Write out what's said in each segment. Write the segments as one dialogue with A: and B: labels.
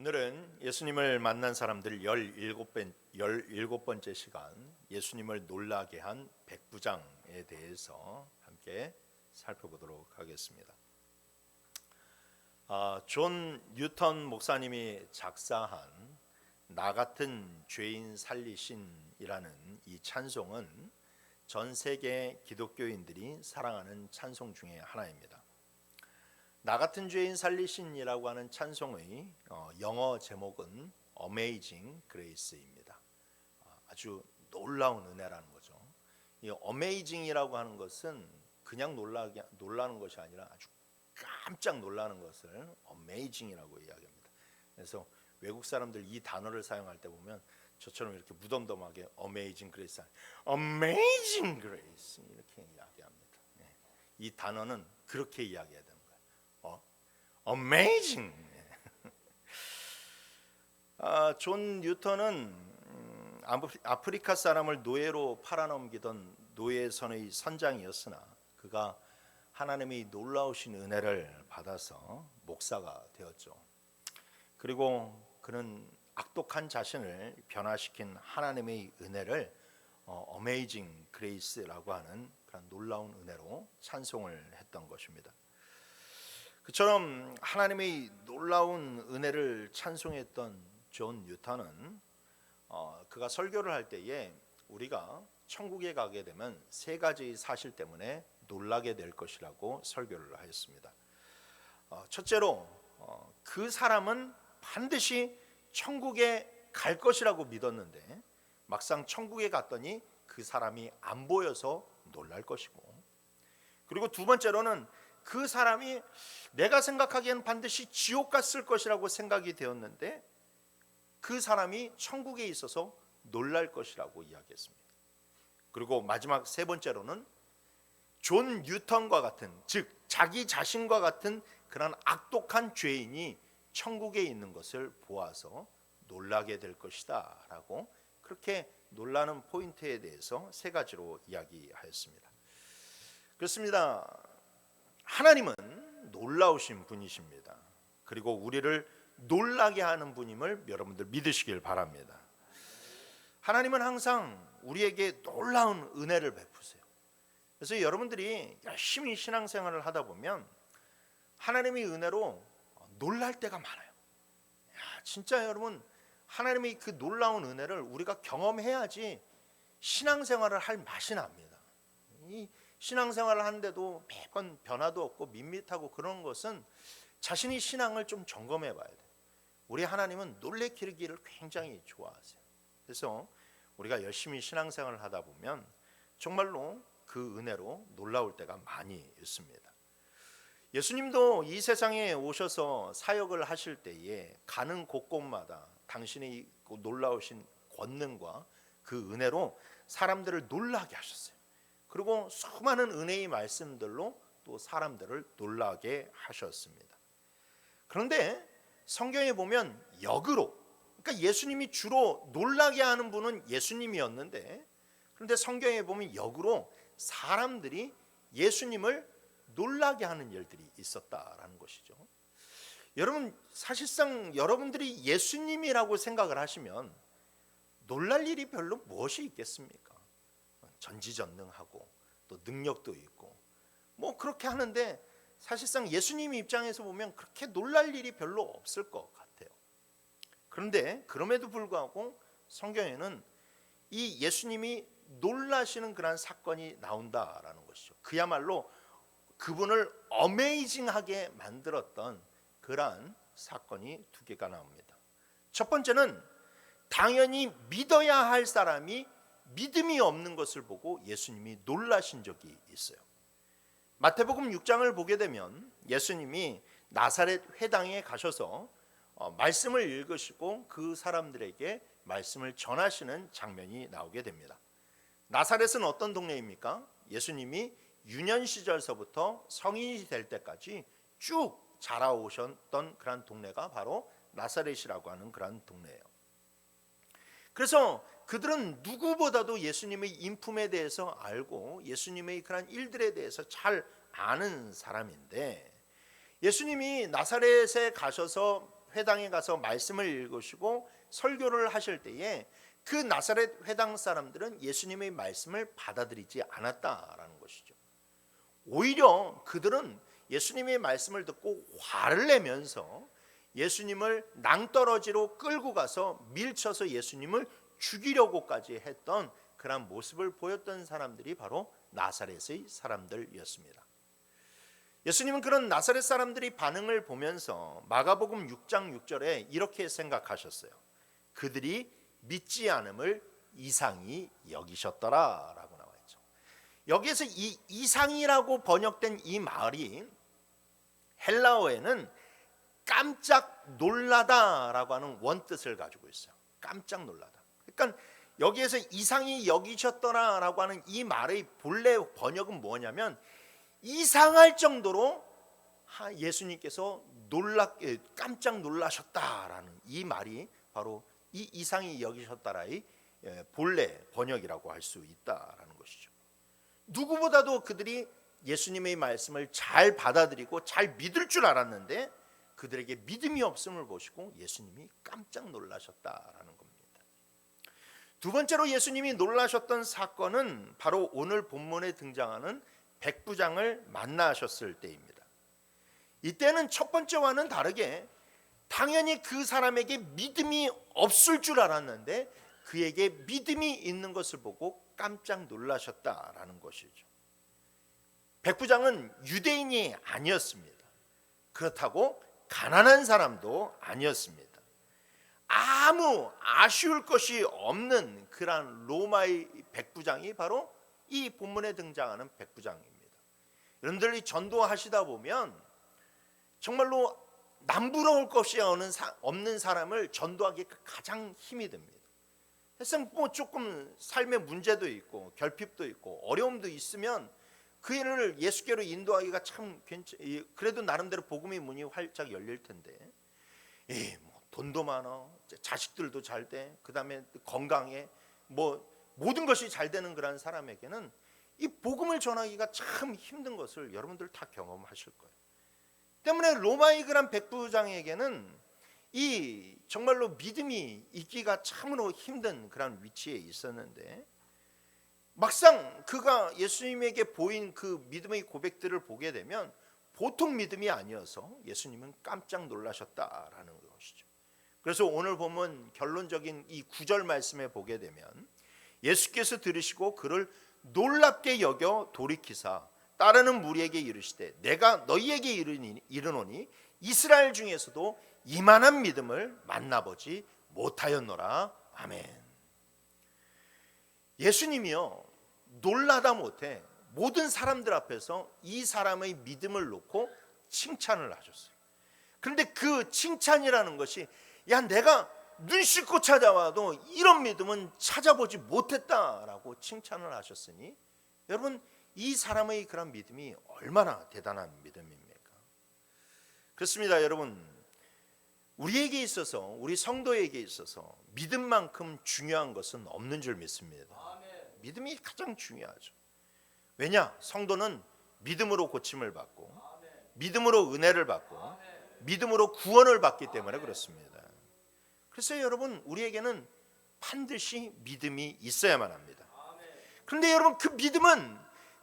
A: 오늘은 예수님을 만난 사람들 17번째 시간, 예수님을 놀라게 한 백부장에 대해서 함께 살펴보도록 하겠습니다. 존 뉴턴 목사님이 작사한 나 같은 죄인 살리신이라는 이 찬송은 전 세계 기독교인들이 사랑하는 찬송 중에 하나입니다. 나 같은 죄인 살리신이라고 하는 찬송의 영어 제목은 Amazing Grace입니다. 아주 놀라운 은혜라는 거죠. 이 Amazing이라고 하는 것은 그냥 놀라는 것이 아니라 아주 깜짝 놀라는 것을 Amazing이라고 이야기합니다. 그래서 외국 사람들 이 단어를 사용할 때 보면 저처럼 이렇게 무덤덤하게 Amazing Grace, Amazing Grace 이렇게 이야기합니다. 이 단어는 그렇게 이야기해야 됩니다. Amazing. 존 뉴턴은 아프리카 사람을 노예로 팔아넘기던 노예선의 선장이었으나 그가 하나님의 놀라우신 은혜를 받아서 목사가 되었죠. 그리고 그는 악독한 자신을 변화시킨 하나님의 은혜를 Amazing Grace라고 하는 그런 놀라운 은혜로 찬송을 했던 것입니다. 그처럼 하나님의 놀라운 은혜를 찬송했던 존 뉴턴은 그가 설교를 할 때에 우리가 천국에 가게 되면 세 가지의 사실 때문에 놀라게 될 것이라고 설교를 하였습니다. 첫째로 그 사람은 반드시 천국에 갈 것이라고 믿었는데 막상 천국에 갔더니 그 사람이 안 보여서 놀랄 것이고, 그리고 두 번째로는 그 사람이 내가 생각하기에는 반드시 지옥 갔을 것이라고 생각이 되었는데 그 사람이 천국에 있어서 놀랄 것이라고 이야기했습니다. 그리고 마지막 세 번째로는 존 뉴턴과 같은, 즉 자기 자신과 같은 그런 악독한 죄인이 천국에 있는 것을 보아서 놀라게 될 것이다 라고, 그렇게 놀라는 포인트에 대해서 세 가지로 이야기하였습니다. 그렇습니다. 하나님은 놀라우신 분이십니다. 그리고 우리를 놀라게 하는 분임을 여러분들 믿으시길 바랍니다. 하나님은 항상 우리에게 놀라운 은혜를 베푸세요. 그래서 여러분들이 열심히 신앙생활을 하다 보면 하나님의 은혜로 놀랄 때가 많아요. 진짜 여러분, 하나님의 그 놀라운 은혜를 우리가 경험해야지 신앙생활을 할 맛이 납니다. 이 신앙생활을 하는데도 매번 변화도 없고 밋밋하고 그런 것은 자신의 신앙을 좀 점검해 봐야 돼요. 우리 하나님은 놀래키기를 굉장히 좋아하세요. 그래서 우리가 열심히 신앙생활을 하다 보면 정말로 그 은혜로 놀라울 때가 많이 있습니다. 예수님도 이 세상에 오셔서 사역을 하실 때에 가는 곳곳마다 당신의 놀라우신 권능과 그 은혜로 사람들을 놀라게 하셨어요. 그리고 수많은 은혜의 말씀들로 또 사람들을 놀라게 하셨습니다. 그런데 성경에 보면 역으로, 그러니까 예수님이 주로 놀라게 하는 분은 예수님이었는데, 그런데 성경에 보면 역으로 사람들이 예수님을 놀라게 하는 일들이 있었다라는 것이죠. 여러분, 사실상 여러분들이 예수님이라고 생각을 하시면 놀랄 일이 별로 무엇이 있겠습니까? 전지전능하고 또 능력도 있고 뭐 그렇게 하는데 사실상 예수님 입장에서 보면 그렇게 놀랄 일이 별로 없을 것 같아요. 그런데 그럼에도 불구하고 성경에는 이 예수님이 놀라시는 그런 사건이 나온다라는 것이죠. 그야말로 그분을 어메이징하게 만들었던 그러한 사건이 두 개가 나옵니다. 첫 번째는 당연히 믿어야 할 사람이 믿음이 없는 것을 보고 예수님이 놀라신 적이 있어요. 마태복음 6장을 보게 되면 예수님이 나사렛 회당에 가셔서 말씀을 읽으시고 그 사람들에게 말씀을 전하시는 장면이 나오게 됩니다. 나사렛은 어떤 동네입니까? 예수님이 유년 시절서부터 성인이 될 때까지 쭉 자라오셨던 그런 동네가 바로 나사렛이라고 하는 그런 동네예요. 그래서 그들은 누구보다도 예수님의 인품에 대해서 알고 예수님의 그런 일들에 대해서 잘 아는 사람인데, 예수님이 나사렛에 가셔서 회당에 가서 말씀을 읽으시고 설교를 하실 때에 그 나사렛 회당 사람들은 예수님의 말씀을 받아들이지 않았다라는 것이죠. 오히려 그들은 예수님의 말씀을 듣고 화를 내면서 예수님을 낭떠러지로 끌고 가서 밀쳐서 예수님을 죽이려고까지 했던 그런 모습을 보였던 사람들이 바로 나사렛의 사람들이었습니다. 예수님은 그런 나사렛 사람들의 반응을 보면서 마가복음 6장 6절에 이렇게 생각하셨어요. 그들이 믿지 않음을 이상히 여기셨더라 라고 나와 있죠. 여기에서 이 이상이라고 번역된 이 말이 헬라어에는 깜짝 놀라다라고 하는 원뜻을 가지고 있어요. 깜짝 놀라다. 그러니까 여기에서 이상히 여기셨더라라고 하는 이 말의 본래 번역은 뭐냐면 이상할 정도로 예수님께서 깜짝 놀라셨다라는 이 말이 바로 이 이상히 여기셨다라의 본래 번역이라고 할 수 있다라는 것이죠. 누구보다도 그들이 예수님의 말씀을 잘 받아들이고 잘 믿을 줄 알았는데 그들에게 믿음이 없음을 보시고 예수님이 깜짝 놀라셨다라는 겁니다. 두 번째로 예수님이 놀라셨던 사건은 바로 오늘 본문에 등장하는 백부장을 만나셨을 때입니다. 이때는 첫 번째와는 다르게 당연히 그 사람에게 믿음이 없을 줄 알았는데 그에게 믿음이 있는 것을 보고 깜짝 놀라셨다라는 것이죠. 백부장은 유대인이 아니었습니다. 그렇다고 가난한 사람도 아니었습니다. 아무 아쉬울 것이 없는 그런 로마의 백부장이 바로 이 본문에 등장하는 백부장입니다. 여러분들이 전도하시다 보면 정말로 남부러울 것이 없는 사람을 전도하기가 가장 힘이 듭니다. 사실 뭐 조금 삶의 문제도 있고 결핍도 있고 어려움도 있으면 그 일을 예수께로 인도하기가 참 그래도 나름대로 복음의 문이 활짝 열릴 텐데 뭐 돈도 많아, 자식들도 잘 돼, 그 다음에 건강해, 뭐 모든 것이 잘 되는 그런 사람에게는 이 복음을 전하기가 참 힘든 것을 여러분들 다 경험하실 거예요. 때문에 로마의 그런 백부장에게는 이 정말로 믿음이 있기가 참으로 힘든 그런 위치에 있었는데 막상 그가 예수님에게 보인 그 믿음의 고백들을 보게 되면 보통 믿음이 아니어서 예수님은 깜짝 놀라셨다라는 것이죠. 그래서 오늘 보면 결론적인 이 9절 말씀에 보게 되면 예수께서 들으시고 그를 놀랍게 여겨 돌이키사 따르는 무리에게 이르시되 내가 너희에게 이르노니 이스라엘 중에서도 이만한 믿음을 만나보지 못하였노라. 아멘. 예수님이요 놀라다 못해 모든 사람들 앞에서 이 사람의 믿음을 놓고 칭찬을 하셨어요. 그런데 그 칭찬이라는 것이 야 내가 눈 씻고 찾아와도 이런 믿음은 찾아보지 못했다라고 칭찬을 하셨으니 여러분 이 사람의 그런 믿음이 얼마나 대단한 믿음입니까? 그렇습니다. 여러분 우리에게 있어서 우리 성도에게 있어서 믿음만큼 중요한 것은 없는 줄 믿습니다. 믿음이 가장 중요하죠. 왜냐? 성도는 믿음으로 고침을 받고 믿음으로 은혜를 받고 믿음으로 구원을 받기 때문에 그렇습니다. 그래서 여러분 우리에게는 반드시 믿음이 있어야만 합니다. 그런데 여러분 그 믿음은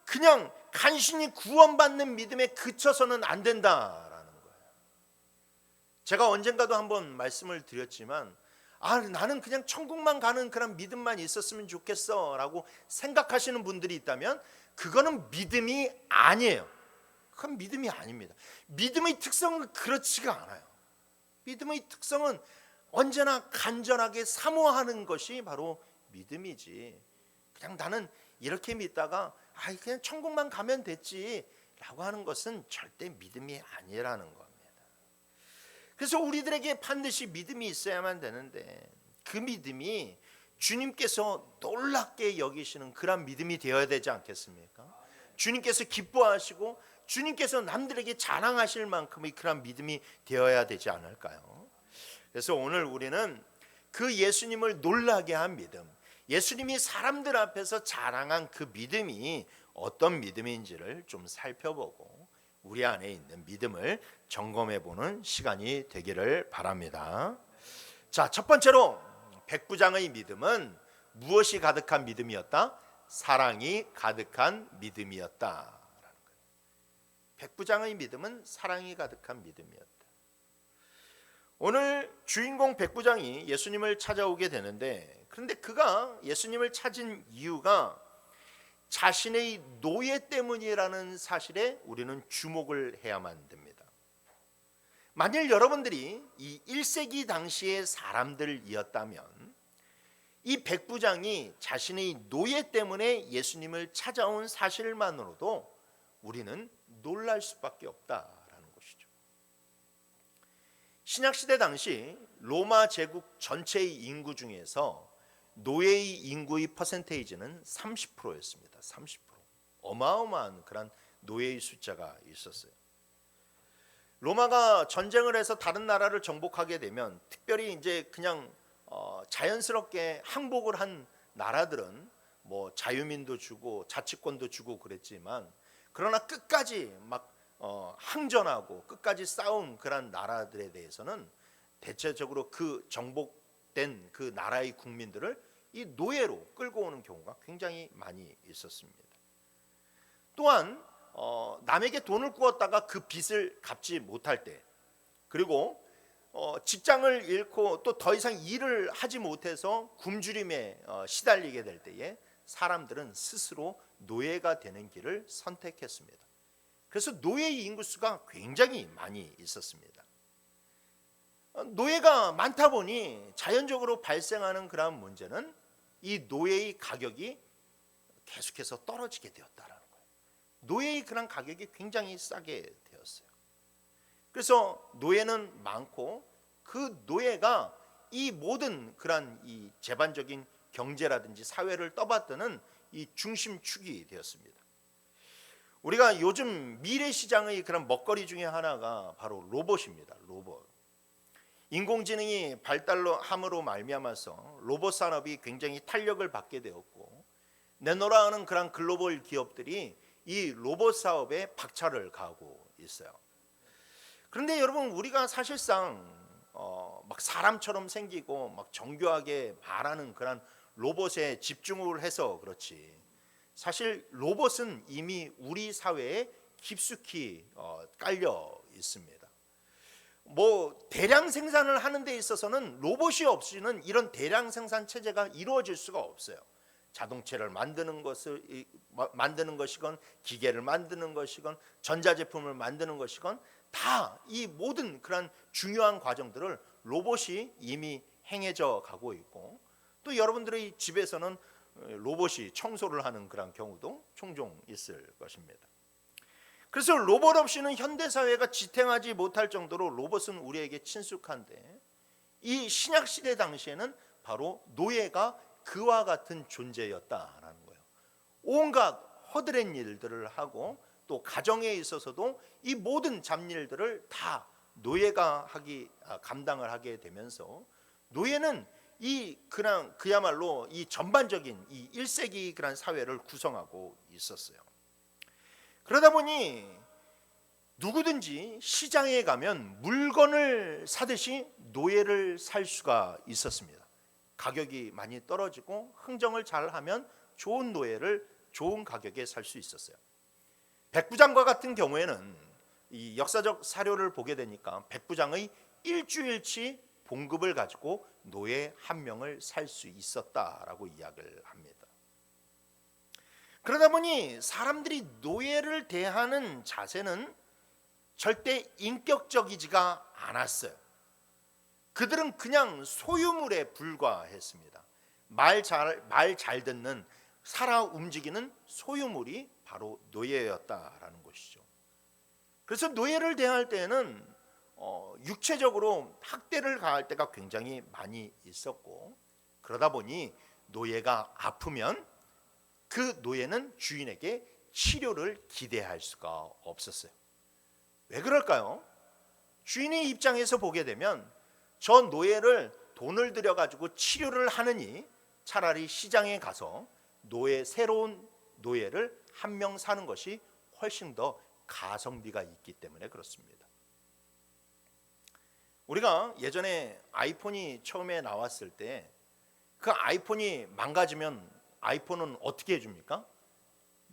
A: 그냥 간신히 구원받는 믿음에 그쳐서는 안 된다라는 거예요. 제가 언젠가도 한번 말씀을 드렸지만 나는 그냥 천국만 가는 그런 믿음만 있었으면 좋겠어 라고 생각하시는 분들이 있다면 그거는 믿음이 아니에요. 그건 믿음이 아닙니다. 믿음의 특성은 그렇지가 않아요. 믿음의 특성은 언제나 간절하게 사모하는 것이 바로 믿음이지 그냥 나는 이렇게 믿다가 그냥 천국만 가면 됐지 라고 하는 것은 절대 믿음이 아니라는 겁니다. 그래서 우리들에게 반드시 믿음이 있어야만 되는데 그 믿음이 주님께서 놀랍게 여기시는 그런 믿음이 되어야 되지 않겠습니까? 주님께서 기뻐하시고 주님께서 남들에게 자랑하실 만큼의 그런 믿음이 되어야 되지 않을까요? 그래서 오늘 우리는 그 예수님을 놀라게 한 믿음, 예수님이 사람들 앞에서 자랑한 그 믿음이 어떤 믿음인지를 좀 살펴보고 우리 안에 있는 믿음을 점검해 보는 시간이 되기를 바랍니다. 자, 첫 번째로 백부장의 믿음은 무엇이 가득한 믿음이었다? 사랑이 가득한 믿음이었다. 백부장의 믿음은 사랑이 가득한 믿음이었다. 오늘 주인공 백부장이 예수님을 찾아오게 되는데, 그런데 그가 예수님을 찾은 이유가 자신의 노예 때문이라는 사실에 우리는 주목을 해야만 됩니다. 만일 여러분들이 이 1세기 당시의 사람들이었다면 이 백부장이 자신의 노예 때문에 예수님을 찾아온 사실만으로도 우리는 놀랄 수밖에 없다라는 것이죠. 신약시대 당시 로마 제국 전체의 인구 중에서 노예의 인구의 퍼센테이지는 30%였습니다. 30%. 어마어마한 그런 노예의 숫자가 있었어요. 로마가 전쟁을 해서 다른 나라를 정복하게 되면 특별히 이제 그냥 자연스럽게 항복을 한 나라들은 뭐 자유민도 주고 자치권도 주고 그랬지만, 그러나 끝까지 막 항전하고 끝까지 싸운 그런 나라들에 대해서는 대체적으로 그 정복된 그 나라의 국민들을 이 노예로 끌고 오는 경우가 굉장히 많이 있었습니다. 또한 남에게 돈을 꾸었다가 그 빚을 갚지 못할 때, 그리고 직장을 잃고 또 더 이상 일을 하지 못해서 굶주림에 시달리게 될 때에 사람들은 스스로 노예가 되는 길을 선택했습니다. 그래서 노예의 인구수가 굉장히 많이 있었습니다. 노예가 많다 보니 자연적으로 발생하는 그런 문제는 이 노예의 가격이 계속해서 떨어지게 되었다라는 거예요. 노예의 그런 가격이 굉장히 싸게 되었어요. 그래서 노예는 많고 그 노예가 이 모든 그런 이 제반적인 경제라든지 사회를 떠받드는 이 중심축이 되었습니다. 우리가 요즘 미래 시장의 그런 먹거리 중에 하나가 바로 로봇입니다. 로봇. 인공지능이 발달함으로 말미암아서 로봇 산업이 굉장히 탄력을 받게 되었고, 내노라하는 그런 글로벌 기업들이 이 로봇 사업에 박차를 가하고 있어요. 그런데 여러분, 우리가 사실상 막 사람처럼 생기고 막 정교하게 말하는 그런 로봇에 집중을 해서 그렇지, 사실 로봇은 이미 우리 사회에 깊숙이 깔려 있습니다. 뭐 대량 생산을 하는 데 있어서는 로봇이 없이는 이런 대량 생산 체제가 이루어질 수가 없어요. 자동차를 만드는 것이건 기계를 만드는 것이건 전자제품을 만드는 것이건 다 이 모든 그런 중요한 과정들을 로봇이 이미 행해져 가고 있고, 또 여러분들의 집에서는 로봇이 청소를 하는 그런 경우도 종종 있을 것입니다. 그래서 로봇 없이는 현대사회가 지탱하지 못할 정도로 로봇은 우리에게 친숙한데, 이 신약시대 당시에는 바로 노예가 그와 같은 존재였다라는 거예요. 온갖 허드렛 일들을 하고 또 가정에 있어서도 이 모든 잡일들을 다 노예가 감당을 하게 되면서, 노예는 그야말로 이 전반적인 이 1세기 그런 사회를 구성하고 있었어요. 그러다 보니 누구든지 시장에 가면 물건을 사듯이 노예를 살 수가 있었습니다. 가격이 많이 떨어지고 흥정을 잘하면 좋은 노예를 좋은 가격에 살 수 있었어요. 백부장과 같은 경우에는 이 역사적 사료를 보게 되니까 백부장의 일주일치 봉급을 가지고 노예 한 명을 살 수 있었다라고 이야기를 합니다. 그러다 보니 사람들이 노예를 대하는 자세는 절대 인격적이지가 않았어요. 그들은 그냥 소유물에 불과했습니다. 말 잘 듣는, 살아 움직이는 소유물이 바로 노예였다라는 것이죠. 그래서 노예를 대할 때는 육체적으로 학대를 가할 때가 굉장히 많이 있었고, 그러다 보니 노예가 아프면 그 노예는 주인에게 치료를 기대할 수가 없었어요. 왜 그럴까요? 주인의 입장에서 보게 되면 저 노예를 돈을 들여가지고 치료를 하느니 차라리 시장에 가서 새로운 노예를 한 명 사는 것이 훨씬 더 가성비가 있기 때문에 그렇습니다. 우리가 예전에 아이폰이 처음에 나왔을 때 그 아이폰이 망가지면 아이폰은 어떻게 해줍니까?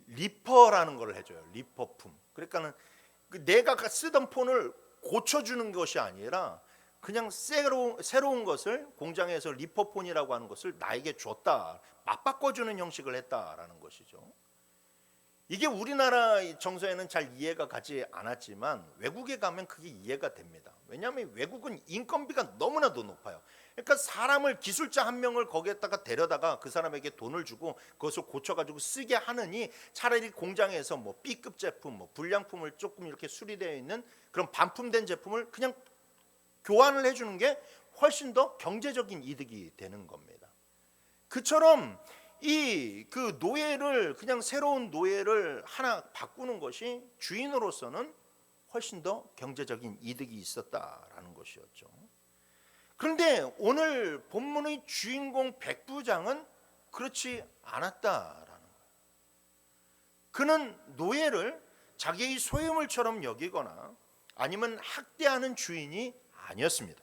A: 리퍼라는 걸 해줘요. 리퍼품. 그러니까는 내가 쓰던 폰을 고쳐주는 것이 아니라 그냥 새로운 것을 공장에서 리퍼폰이라고 하는 것을 나에게 줬다, 맞바꿔주는 형식을 했다라는 것이죠. 이게 우리나라 정서에는 잘 이해가 가지 않았지만 외국에 가면 그게 이해가 됩니다. 왜냐하면 외국은 인건비가 너무나도 높아요. 그러니까 사람을, 기술자 한 명을 거기에다가 데려다가 그 사람에게 돈을 주고 그것을 고쳐가지고 쓰게 하느니 차라리 공장에서 뭐 B급 제품, 뭐 불량품을 조금 이렇게 수리되어 있는 그런 반품된 제품을 그냥 교환을 해주는 게 훨씬 더 경제적인 이득이 되는 겁니다. 그처럼 그 노예를, 그냥 새로운 노예를 하나 바꾸는 것이 주인으로서는 훨씬 더 경제적인 이득이 있었다라는 것이었죠. 그런데 오늘 본문의 주인공 백부장은 그렇지 않았다라는 거예요. 그는 노예를 자기의 소유물처럼 여기거나 아니면 학대하는 주인이 아니었습니다.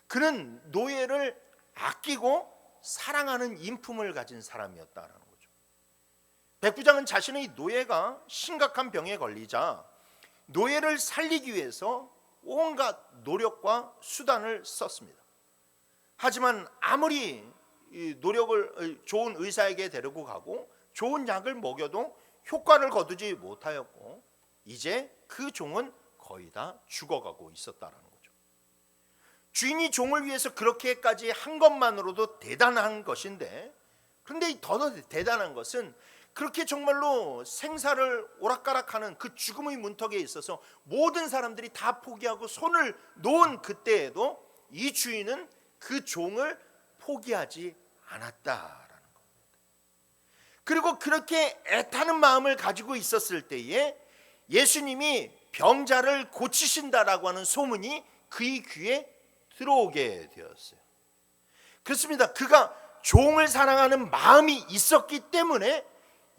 A: 그는 노예를 아끼고 사랑하는 인품을 가진 사람이었다라는 거죠. 백부장은 자신의 노예가 심각한 병에 걸리자 노예를 살리기 위해서 온갖 노력과 수단을 썼습니다. 하지만 아무리 노력을 좋은 의사에게 데리고 가고 좋은 약을 먹여도 효과를 거두지 못하였고 이제 그 종은 거의 다 죽어가고 있었다라는 거죠. 주인이 종을 위해서 그렇게까지 한 것만으로도 대단한 것인데, 그런데 더 대단한 것은 그렇게 정말로 생사를 오락가락하는 그 죽음의 문턱에 있어서 모든 사람들이 다 포기하고 손을 놓은 그때에도 이 주인은 그 종을 포기하지 않았다라는 겁니다. 그리고 그렇게 애타는 마음을 가지고 있었을 때에 예수님이 병자를 고치신다라고 하는 소문이 그의 귀에 들어오게 되었어요. 그렇습니다. 그가 종을 사랑하는 마음이 있었기 때문에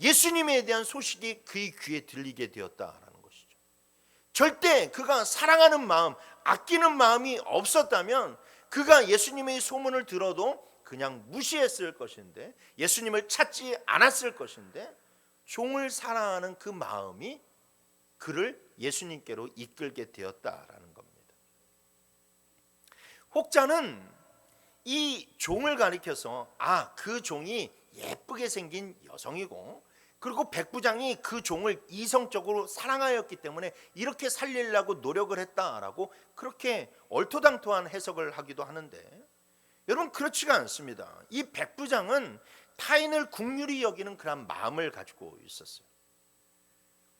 A: 예수님에 대한 소식이 그의 귀에 들리게 되었다라는 것이죠. 절대 그가 사랑하는 마음, 아끼는 마음이 없었다면 그가 예수님의 소문을 들어도 그냥 무시했을 것인데, 예수님을 찾지 않았을 것인데, 종을 사랑하는 그 마음이 그를 예수님께로 이끌게 되었다라는 겁니다. 혹자는 이 종을 가리켜서 그 종이 예쁘게 생긴 여성이고, 그리고 백부장이 그 종을 이성적으로 사랑하였기 때문에 이렇게 살리려고 노력을 했다라고 그렇게 얼토당토한 해석을 하기도 하는데, 여러분 그렇지가 않습니다. 이 백부장은 타인을 긍휼히 여기는 그런 마음을 가지고 있었어요.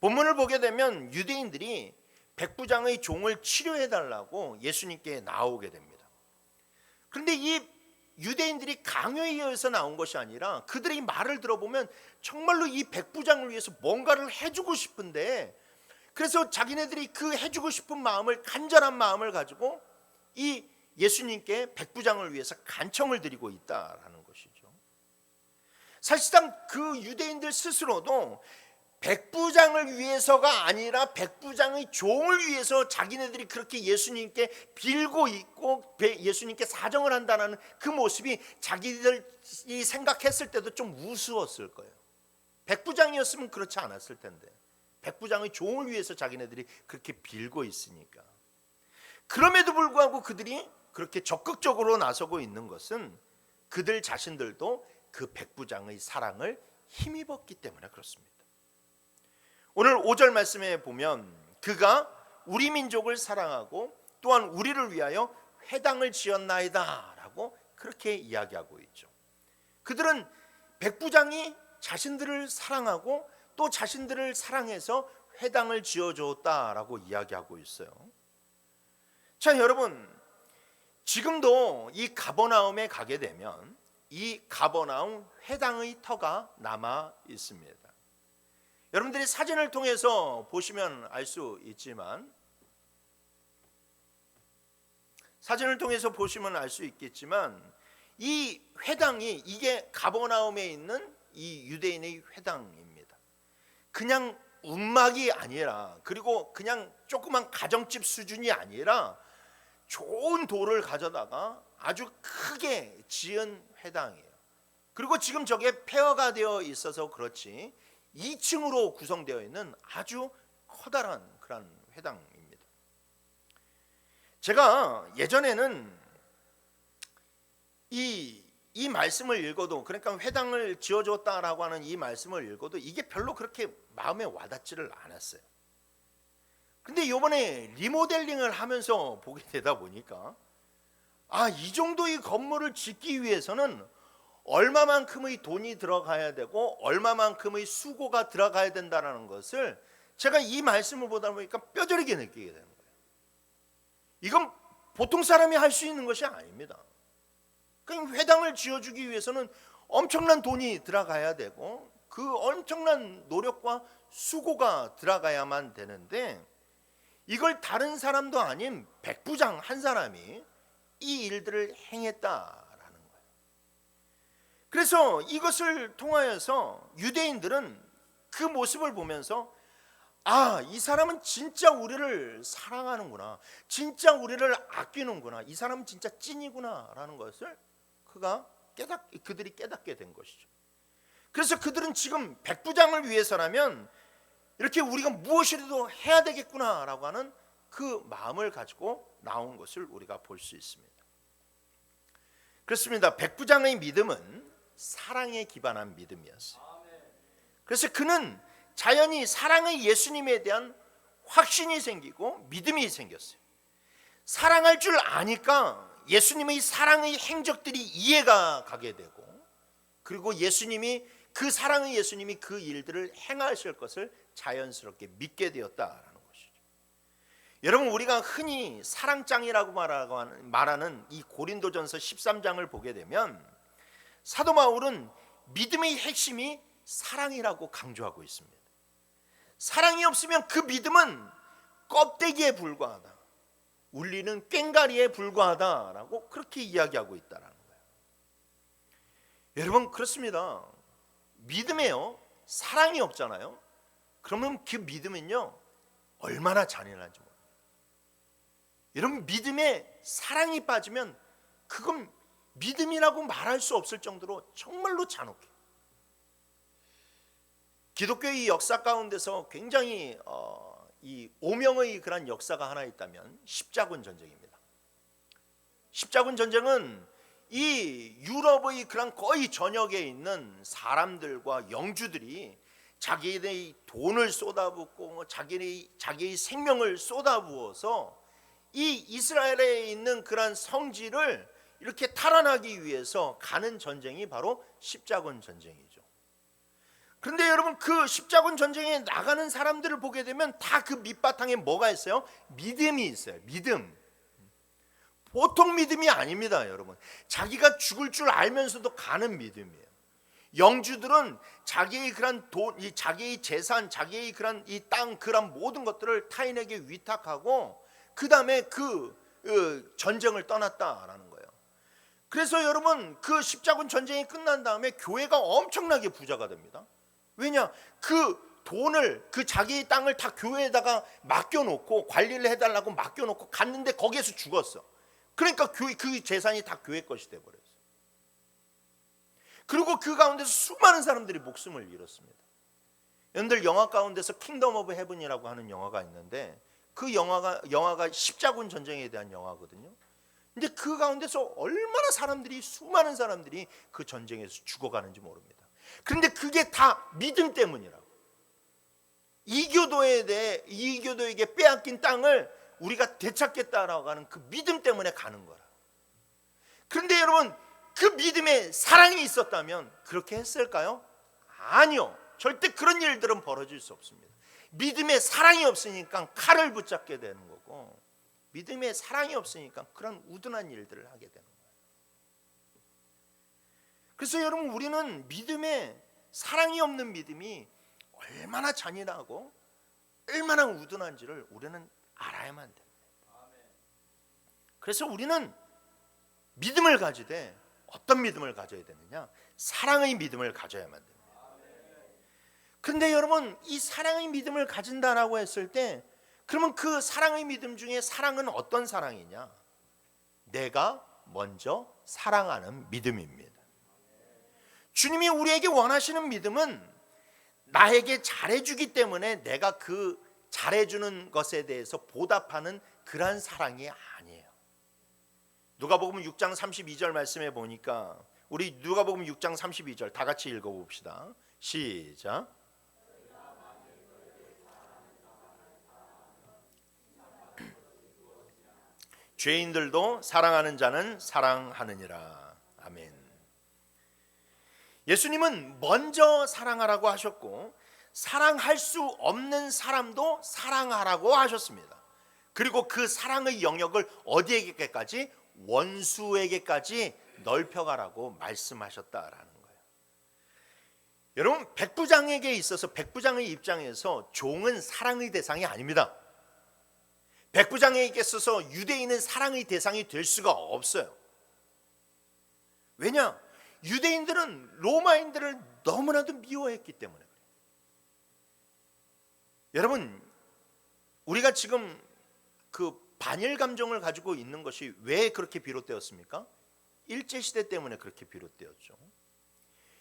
A: 본문을 보게 되면 유대인들이 백부장의 종을 치료해달라고 예수님께 나오게 됩니다. 그런데 이 유대인들이 강요에 의해서 나온 것이 아니라 그들의 말을 들어보면 정말로 이 백부장을 위해서 뭔가를 해주고 싶은데, 그래서 자기네들이 그 해주고 싶은 마음을, 간절한 마음을 가지고 이 예수님께 백부장을 위해서 간청을 드리고 있다라는 것이죠. 사실상 그 유대인들 스스로도 백부장을 위해서가 아니라 백부장의 종을 위해서 자기네들이 그렇게 예수님께 빌고 있고 예수님께 사정을 한다는 그 모습이 자기들이 생각했을 때도 좀 우스웠을 거예요. 백부장이었으면 그렇지 않았을 텐데, 백부장의 종을 위해서 자기네들이 그렇게 빌고 있으니까. 그럼에도 불구하고 그들이 그렇게 적극적으로 나서고 있는 것은 그들 자신들도 그 백부장의 사랑을 힘입었기 때문에 그렇습니다. 오늘 5절 말씀에 보면 그가 우리 민족을 사랑하고 또한 우리를 위하여 회당을 지었나이다 라고 그렇게 이야기하고 있죠. 그들은 백부장이 자신들을 사랑하고 또 자신들을 사랑해서 회당을 지어줬다라고 이야기하고 있어요. 자, 여러분, 지금도 이 가버나움에 가게 되면 이 가버나움 회당의 터가 남아 있습니다. 여러분들이 사진을 통해서 보시면 알 수 있지만, 이 회당이, 이게 가버나움에 있는 이 유대인의 회당입니다. 그냥 움막이 아니라, 그리고 그냥 조그만 가정집 수준이 아니라 좋은 돌을 가져다가 아주 크게 지은 회당이에요. 그리고 지금 저게 폐허가 되어 있어서 그렇지 2층으로 구성되어 있는 아주 커다란 그런 회당입니다. 제가 예전에는 이 말씀을 읽어도, 그러니까 회당을 지어줬다라고 하는 이 말씀을 읽어도 이게 별로 그렇게 마음에 와닿지를 않았어요. 근데 이번에 리모델링을 하면서 보게 되다 보니까 이 정도의 건물을 짓기 위해서는 얼마만큼의 돈이 들어가야 되고 얼마만큼의 수고가 들어가야 된다는 것을 제가 이 말씀을 보다 보니까 뼈저리게 느끼게 되는 거예요. 이건 보통 사람이 할 수 있는 것이 아닙니다. 그러니까 회당을 지어주기 위해서는 엄청난 돈이 들어가야 되고 그 엄청난 노력과 수고가 들어가야만 되는데, 이걸 다른 사람도 아닌 백부장 한 사람이 이 일들을 행했다라는 거예요. 그래서 이것을 통하여서 유대인들은 그 모습을 보면서 이 사람은 진짜 우리를 사랑하는구나, 진짜 우리를 아끼는구나, 이 사람은 진짜 찐이구나 라는 것을 그들이 깨닫게 된 것이죠. 그래서 그들은 지금 백부장을 위해서라면 이렇게 우리가 무엇이라도 해야 되겠구나라고 하는 그 마음을 가지고 나온 것을 우리가 볼 수 있습니다. 그렇습니다. 백부장의 믿음은 사랑에 기반한 믿음이었어요. 그래서 그는 자연히 사랑의 예수님에 대한 확신이 생기고 믿음이 생겼어요. 사랑할 줄 아니까 예수님의 사랑의 행적들이 이해가 가게 되고, 그리고 그 사랑의 예수님이 그 일들을 행하실 것을 자연스럽게 믿게 되었다라는 것이죠. 여러분, 우리가 흔히 사랑장이라고 말하는 이 고린도전서 13장을 보게 되면 사도 바울은 믿음의 핵심이 사랑이라고 강조하고 있습니다. 사랑이 없으면 그 믿음은 껍데기에 불과하다, 울리는 꽹가리에 불과하다라고 그렇게 이야기하고 있다는 거예요. 여러분, 그렇습니다. 믿음에요, 사랑이 없잖아요. 그러면 그 믿음은요 얼마나 잔인한지 모릅니다. 여러분, 믿음에 사랑이 빠지면 그건 믿음이라고 말할 수 없을 정도로 정말로 잔혹해요. 기독교의 역사 가운데서 굉장히 이 오명의 그런 역사가 하나 있다면 십자군 전쟁입니다. 십자군 전쟁은 이 유럽의 그런 거의 전역에 있는 사람들과 영주들이 자기의 돈을 쏟아붓고 자기의 생명을 쏟아부어서 이 이스라엘에 있는 그런 성지를 이렇게 탈환하기 위해서 가는 전쟁이 바로 십자군 전쟁이죠. 그런데 여러분, 그 십자군 전쟁에 나가는 사람들을 보게 되면 다 그 밑바탕에 뭐가 있어요? 믿음이 있어요. 믿음. 보통 믿음이 아닙니다, 여러분. 자기가 죽을 줄 알면서도 가는 믿음이에요. 영주들은 자기의 그런 돈, 자기의 재산, 자기의 그런 이 땅, 그런 모든 것들을 타인에게 위탁하고 그 다음에 그 전쟁을 떠났다라는 거예요. 그래서 여러분, 그 십자군 전쟁이 끝난 다음에 교회가 엄청나게 부자가 됩니다. 왜냐? 그 돈을, 그 자기의 땅을 다 교회에다가 맡겨놓고 관리를 해달라고 맡겨놓고 갔는데 거기에서 죽었어. 그러니까 그 재산이 다 교회 것이 돼버렸어요. 그리고 그 가운데서 수많은 사람들이 목숨을 잃었습니다. 여러분들, 영화 가운데서 킹덤 오브 헤븐이라고 하는 영화가 있는데 그 영화가 십자군 전쟁에 대한 영화거든요. 근데 그 가운데서 얼마나 수많은 사람들이 그 전쟁에서 죽어가는지 모릅니다. 그런데 그게 다 믿음 때문이라고. 이교도에게 빼앗긴 땅을 우리가 되찾겠다라고 하는 그 믿음 때문에 가는 거라. 그런데 여러분, 그 믿음에 사랑이 있었다면 그렇게 했을까요? 아니요. 절대 그런 일들은 벌어질 수 없습니다. 믿음에 사랑이 없으니까 칼을 붙잡게 되는 거고, 믿음에 사랑이 없으니까 그런 우둔한 일들을 하게 되는 거예요. 그래서 여러분, 우리는 믿음에 사랑이 없는 믿음이 얼마나 잔인하고 얼마나 우둔한지를 우리는 알아야만 됩니다. 그래서 우리는 믿음을 가지되 어떤 믿음을 가져야 되느냐? 사랑의 믿음을 가져야만 됩니다. 그런데 여러분, 이 사랑의 믿음을 가진다라고 했을 때, 그러면 그 사랑의 믿음 중에 사랑은 어떤 사랑이냐? 내가 먼저 사랑하는 믿음입니다. 주님이 우리에게 원하시는 믿음은 나에게 잘해주기 때문에 내가 그 잘해주는 것에 대해서 보답하는 그러한 사랑이 아니에요. 누가복음 6장 32절 말씀해 보니까, 우리 누가복음 6장 32절 다 같이 읽어봅시다. 시작. 죄인들도 사랑하는 자는 사랑하느니라. 아멘. 예수님은 먼저 사랑하라고 하셨고, 사랑할 수 없는 사람도 사랑하라고 하셨습니다. 그리고 그 사랑의 영역을 어디에게까지? 원수에게까지 넓혀가라고 말씀하셨다라는 거예요. 여러분, 백부장에게 있어서, 백부장의 입장에서 종은 사랑의 대상이 아닙니다. 백부장에게 있어서 유대인은 사랑의 대상이 될 수가 없어요. 왜냐? 유대인들은 로마인들을 너무나도 미워했기 때문에 그래요. 여러분, 우리가 지금 그 반일 감정을 가지고 있는 것이 왜 그렇게 비롯되었습니까? 일제시대 때문에 그렇게 비롯되었죠.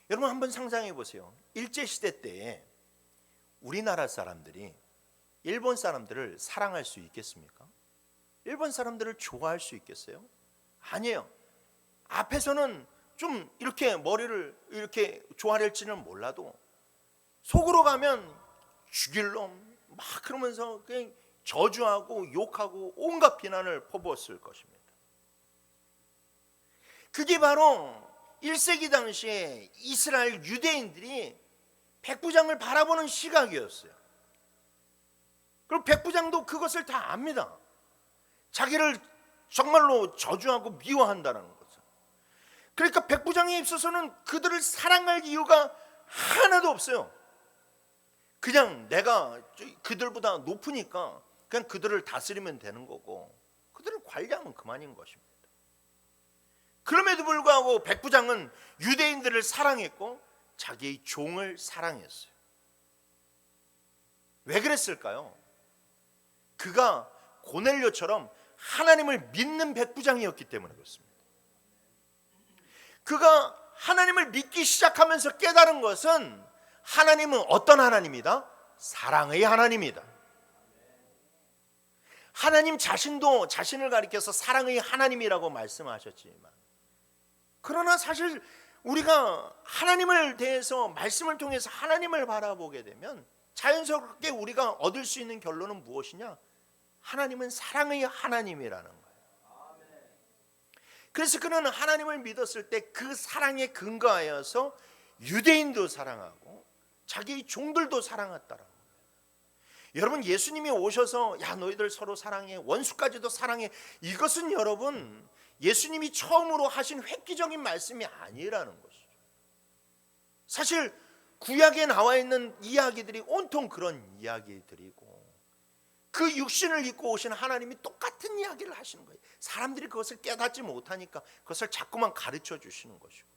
A: 여러분, 한번 상상해 보세요. 일제시대 때에 우리나라 사람들이 일본 사람들을 사랑할 수 있겠습니까? 일본 사람들을 좋아할 수 있겠어요? 아니에요. 앞에서는 좀 이렇게 머리를 이렇게 좋아할지는 몰라도 속으로 가면 죽일 놈 막 그러면서 그냥 저주하고 욕하고 온갖 비난을 퍼부었을 것입니다. 그게 바로 1세기 당시에 이스라엘 유대인들이 백부장을 바라보는 시각이었어요. 그리고 백부장도 그것을 다 압니다. 자기를 정말로 저주하고 미워한다는 것을. 그러니까 백부장에 있어서는 그들을 사랑할 이유가 하나도 없어요. 그냥 내가 그들보다 높으니까 그냥 그들을 다스리면 되는 거고, 그들을 관리하면 그만인 것입니다. 그럼에도 불구하고 백부장은 유대인들을 사랑했고 자기의 종을 사랑했어요. 왜 그랬을까요? 그가 고넬료처럼 하나님을 믿는 백부장이었기 때문에 그렇습니다. 그가 하나님을 믿기 시작하면서 깨달은 것은 하나님은 어떤 하나님이다? 사랑의 하나님이다. 하나님 자신도 자신을 가리켜서 사랑의 하나님이라고 말씀하셨지만, 그러나 사실 우리가 하나님을 대해서 말씀을 통해서 하나님을 바라보게 되면 자연스럽게 우리가 얻을 수 있는 결론은 무엇이냐? 하나님은 사랑의 하나님이라는 거예요. 그래서 그는 하나님을 믿었을 때 그 사랑에 근거하여서 유대인도 사랑하고 자기 종들도 사랑했다라는 거예요. 여러분, 예수님이 오셔서 야 너희들 서로 사랑해, 원수까지도 사랑해, 이것은 여러분 예수님이 처음으로 하신 획기적인 말씀이 아니라는 것이죠. 사실 구약에 나와 있는 이야기들이 온통 그런 이야기들이고, 그 육신을 입고 오신 하나님이 똑같은 이야기를 하시는 거예요. 사람들이 그것을 깨닫지 못하니까 그것을 자꾸만 가르쳐 주시는 것이고.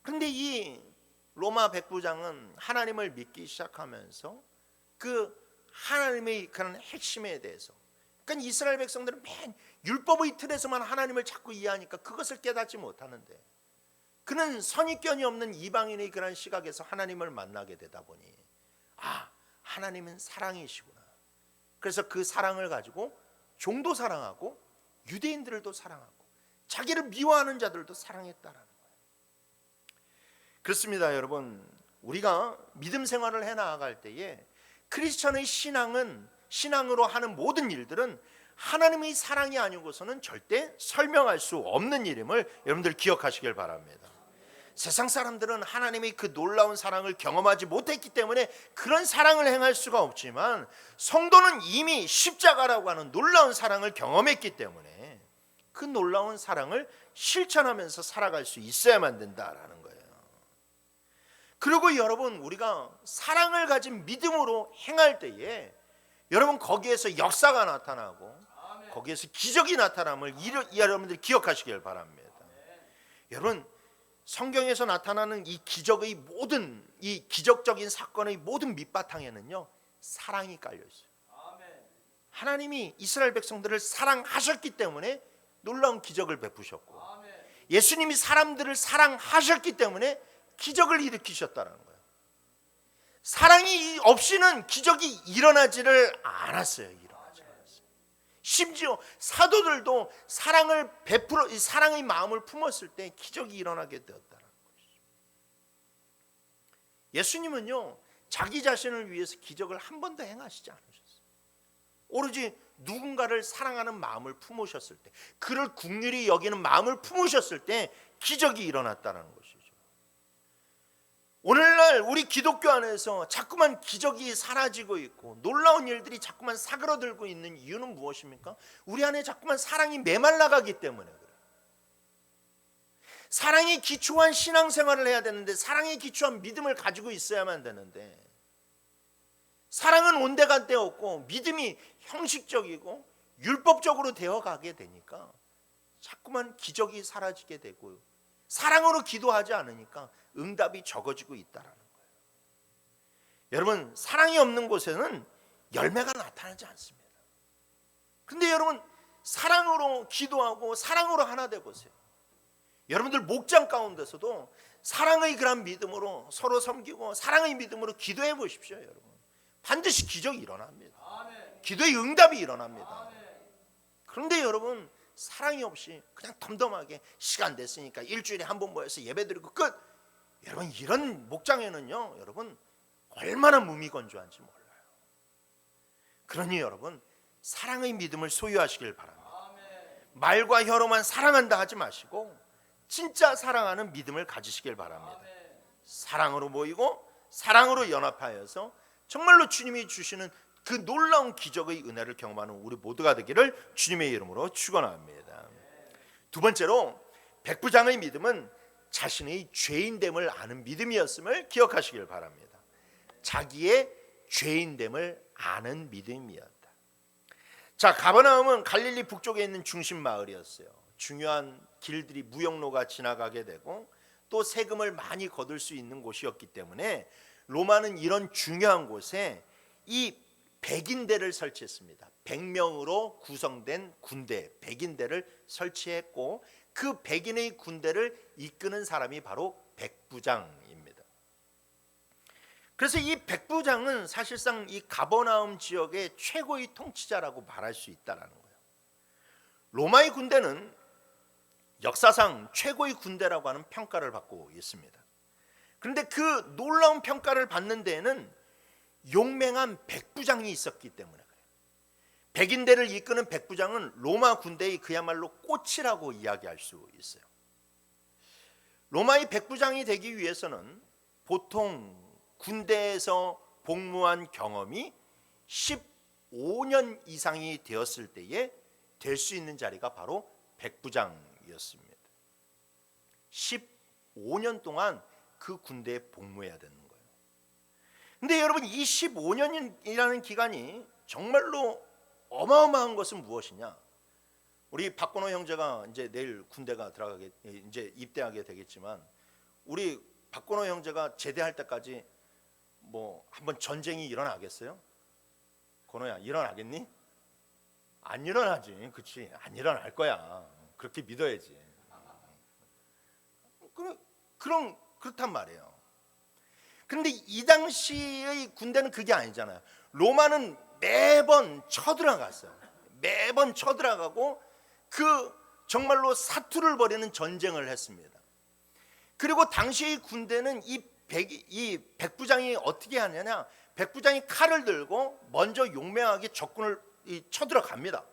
A: 그런데 이 로마 백부장은 하나님을 믿기 시작하면서 그 하나님의 그런 핵심에 대해서, 그러니까 이스라엘 백성들은 맨 율법의 틀에서만 하나님을 자꾸 이해하니까 그것을 깨닫지 못하는데, 그는 선입견이 없는 이방인의 그런 시각에서 하나님을 만나게 되다 보니 하나님은 사랑이시구나. 그래서 그 사랑을 가지고 종도 사랑하고 유대인들도 사랑하고 자기를 미워하는 자들도 사랑했다라는 거예요. 그렇습니다, 여러분. 우리가 믿음 생활을 해 나아갈 때에 크리스천의 신앙으로 하는 모든 일들은 하나님의 사랑이 아니고서는 절대 설명할 수 없는 일임을 여러분들 기억하시길 바랍니다. 세상 사람들은 하나님의 그 놀라운 사랑을 경험하지 못했기 때문에 그런 사랑을 행할 수가 없지만, 성도는 이미 십자가라고 하는 놀라운 사랑을 경험했기 때문에 그 놀라운 사랑을 실천하면서 살아갈 수 있어야만 된다라는 거예요. 그리고 여러분, 우리가 사랑을 가진 믿음으로 행할 때에 여러분 거기에서 역사가 나타나고 거기에서 기적이 나타남을 여러분들이 기억하시길 바랍니다. 여러분, 성경에서 나타나는 이 기적의 모든, 이 기적적인 사건의 모든 밑바탕에는요, 사랑이 깔려 있어요. 하나님이 이스라엘 백성들을 사랑하셨기 때문에 놀라운 기적을 베푸셨고, 예수님이 사람들을 사랑하셨기 때문에 기적을 일으키셨다는 거예요. 사랑이 없이는 기적이 일어나지를 않았어요. 일어나지 않았어요. 심지어 사도들도 사랑을 베풀어, 이 사랑의 마음을 품었을 때 기적이 일어나게 되었다는 것이죠. 예수님은요, 자기 자신을 위해서 기적을 한 번도 행하시지 않으셨어요. 오로지 누군가를 사랑하는 마음을 품으셨을 때, 그를 긍휼히 여기는 마음을 품으셨을 때 기적이 일어났다는 것이죠. 오늘날 우리 기독교 안에서 자꾸만 기적이 사라지고 있고 놀라운 일들이 자꾸만 사그러들고 있는 이유는 무엇입니까? 우리 안에 자꾸만 사랑이 메말라가기 때문에 그래요. 사랑에 기초한 신앙생활을 해야 되는데, 사랑에 기초한 믿음을 가지고 있어야만 되는데, 사랑은 온데간데 없고 믿음이 형식적이고 율법적으로 되어가게 되니까 자꾸만 기적이 사라지게 되고, 사랑으로 기도하지 않으니까 응답이 적어지고 있다는 거예요. 여러분, 사랑이 없는 곳에는 열매가 나타나지 않습니다. 그런데 여러분, 사랑으로 기도하고 사랑으로 하나 돼 보세요. 여러분들 목장 가운데서도 사랑의 그런 믿음으로 서로 섬기고 사랑의 믿음으로 기도해 보십시오. 여러분, 반드시 기적이 일어납니다. 기도의 응답이 일어납니다. 그런데 여러분, 사랑이 없이 그냥 덤덤하게 시간 됐으니까 일주일에 한 번 모여서 예배드리고 끝. 여러분, 이런 목장에는요, 여러분 얼마나 무미건조한지 몰라요. 그러니 여러분, 사랑의 믿음을 소유하시길 바랍니다. 말과 혀로만 사랑한다 하지 마시고 진짜 사랑하는 믿음을 가지시길 바랍니다. 사랑으로 모이고 사랑으로 연합하여서 정말로 주님이 주시는 그 놀라운 기적의 은혜를 경험하는 우리 모두가 되기를 주님의 이름으로 축원합니다. 두 번째로, 백부장의 믿음은 자신의 죄인됨을 아는 믿음이었음을 기억하시길 바랍니다. 자기의 죄인됨을 아는 믿음이었다. 자, 가버나움은 갈릴리 북쪽에 있는 중심 마을이었어요. 중요한 길들이 무역로가 지나가게 되고 또 세금을 많이 거둘 수 있는 곳이었기 때문에 로마는 이런 중요한 곳에 이 백인대를 설치했습니다. 100명으로 구성된 군대, 백인대를 설치했고 그 백인의 군대를 이끄는 사람이 바로 백부장입니다. 그래서 이 백부장은 사실상 이 가버나움 지역의 최고의 통치자라고 말할 수 있다는 거예요. 로마의 군대는 역사상 최고의 군대라고 하는 평가를 받고 있습니다. 그런데 그 놀라운 평가를 받는 데에는 용맹한 백부장이 있었기 때문에 그래요. 백인대를 이끄는 백부장은 로마 군대의 그야말로 꽃이라고 이야기할 수 있어요. 로마의 백부장이 되기 위해서는 보통 군대에서 복무한 경험이 15년 이상이 되었을 때에 될 수 있는 자리가 바로 백부장이었습니다. 15년 동안 그 군대에 복무해야 되는 거예요. 근데 여러분, 이 15년이라는 기간이 정말로 어마어마한 것은 무엇이냐? 우리 박건호 형제가 이제 내일 군대가 들어가게, 이제 입대하게 되겠지만, 우리 박건호 형제가 제대할 때까지 뭐 한번 전쟁이 일어나겠어요? 건호야, 일어나겠니? 안 일어나지, 그렇지? 안 일어날 거야. 그렇게 믿어야지. 그렇단 말이에요. 그런데 이 당시의 군대는 그게 아니잖아요. 로마는 매번 쳐들어갔어요. 매번 쳐들어가고 그 정말로 사투를 벌이는 전쟁을 했습니다. 그리고 당시의 군대는 이 백부장이 어떻게 하느냐? 백부장이 칼을 들고 먼저 용맹하게 적군을 쳐들어갑니다.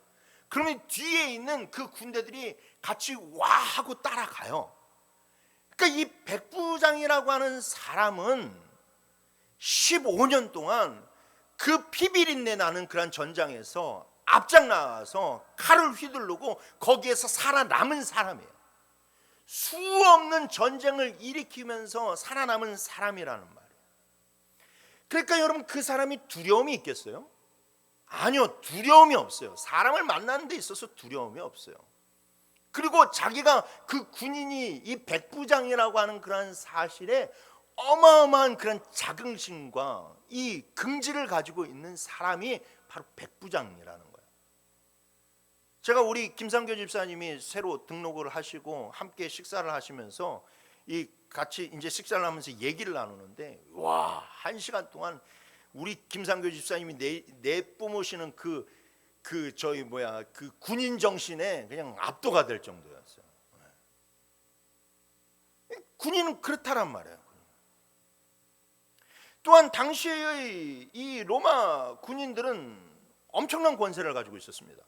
A: 그러면 뒤에 있는 그 군대들이 같이 와 하고 따라가요. 그러니까 이 백부장이라고 하는 사람은 15년 동안 그 피비린내 나는 그런 전장에서 앞장 나가서 칼을 휘두르고 거기에서 살아남은 사람이에요. 수없는 전쟁을 일으키면서 살아남은 사람이라는 말이에요. 그러니까 여러분, 그 사람이 두려움이 있겠어요? 아니요, 두려움이 없어요. 사람을 만나는 데 있어서 두려움이 없어요. 그리고 자기가 그 군인이 이 백부장이라고 하는 그런 사실에 어마어마한 그런 자긍심과 이 긍지를 가지고 있는 사람이 바로 백부장이라는 거예요. 제가 우리 김상교 집사님이 새로 등록을 하시고 함께 식사를 하시면서 이 같이 이제 식사를 하면서 얘기를 나누는데, 와, 1시간 동안 우리 김상교 집사님이 내뿜으시는 그 군인 정신에 그냥 압도가 될 정도였어요. 군인은 그렇다란 말이에요. 또한 당시의 이 로마 군인들은 엄청난 권세를 가지고 있었습니다.